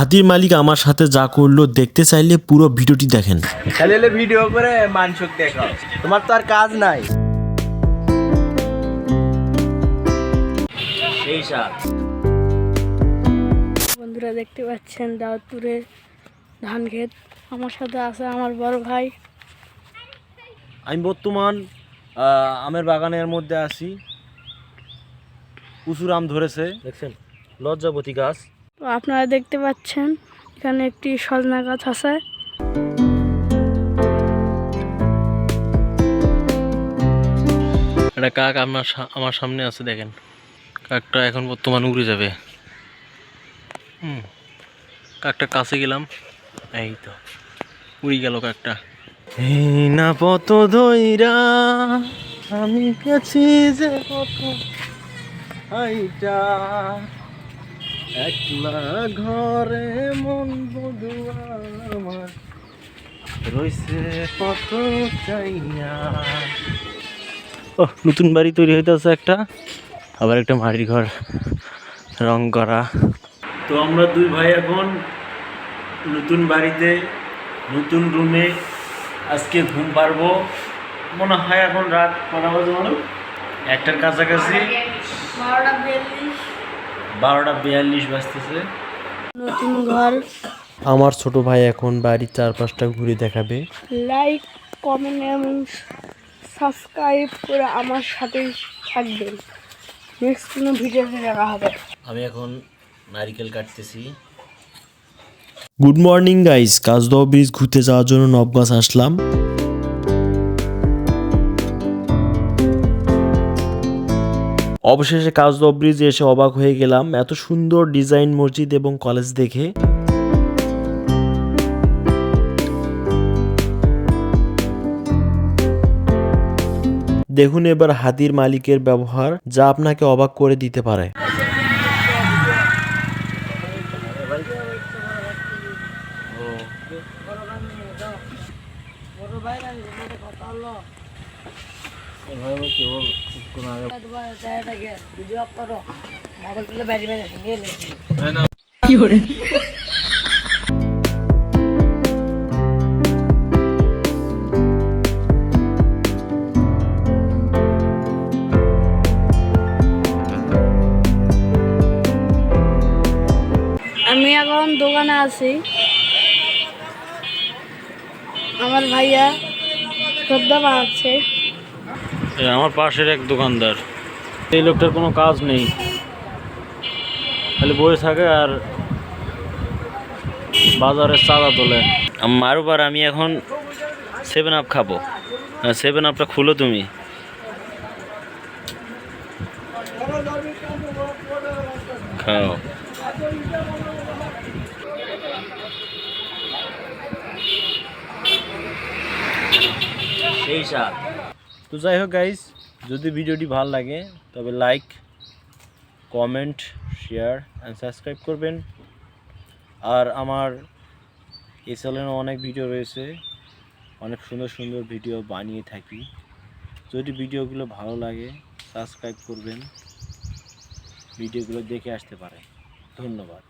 হাতির মালিক আমার সাথে যা করলো দেখতে চাইলে পুরো ভিডিওটি দেখেন। খালি ভিডিও করে মানসুক দেখাও, তোমার তো আর কাজ নাই। এই সাত বন্ধুরা দেখতে পাচ্ছেন দাউদপুরে ধান ক্ষেত, আমার সাথে আছে আমার বড় ভাই। আমি বর্তমান আমের বাগানের মধ্যে আছি। প্রচুর আম ধরেছে, দেখছেন লজ্জাবতী গাছ। তো আপনারা দেখতে পাচ্ছেন এখানে একটি সজনা গাছ আছে। একটা কাক আমার সামনে আছে, দেখেন কাকটা এখন বর্তমান উড়ে যাবে। কাকটা কাছে গেলাম, এই তো উড়ে গেল কাকটা। এই না পত ধইরা আমি গেছি যে কত আইটা, একলা ঘরে মন বধুয়া আমার রইছে কত চাইয়া। ও নতুন বাড়ি তৈরি হইতেছে একটা, আবার একটা মাটির ঘর রং করা। তো আমরা দুই ভাই এখন নতুন বাড়িতে নতুন রুমে আজকে ঘুম পারবো মনে হয়। এখন রাত কটা বাজে বলো? 1টার কাছাকাছি, 12:42 বাজতেছে। নতুন ঘর। আমার ছোট ভাই এখন বাড়ির চারপাশটা ঘুরে দেখাবে। লাইক, কমেন্ট এবং সাবস্ক্রাইব করে আমার সাথেই থাকবেন। নেক্সট কোনো ভিডিওতে দেখা হবে। আমি এখন নারকেল কাটতেছি। গুড মর্নিং গাইস, কাজদহ ব্রিজ ঘুরতে যাওয়ার জন্য নবগাছ আসলাম। অবশেষে কাজদহ ব্রিজে এসে অবাক হয়ে গেলাম, এত সুন্দর ডিজাইন মসজিদ এবং কলেজ দেখে। দেখুন এবার হাতির মালিকের ব্যবহার, যা আপনাকে অবাক করে দিতে পারে। আমি এখন দোকানে আছি, আমার ভাইয়া সদ্যা বানাচ্ছে। আমার পাশের এক দোকানদার, এই লোকটার কোনো কাজ নেই, খালি বসে থাকে আর বাজারে চাঁদা তোলে। মারুবার আমি এখন 7 আপ খাবো। 7 আপটা খুলো তুমি। খাও। এই সাত তো যাই হোক গাইস, যদি ভিডিওটি ভালো লাগে তবে like, comment, share and subscribe করবেন। আর আমার এই চ্যানেলে অনেক ভিডিও রয়েছে, অনেক সুন্দর সুন্দর ভিডিও বানিয়ে থাকি। যদি ভিডিওগুলো ভালো লাগে সাবস্ক্রাইব করবেন, ভিডিওগুলো দেখে আসতে পারে। ধন্যবাদ।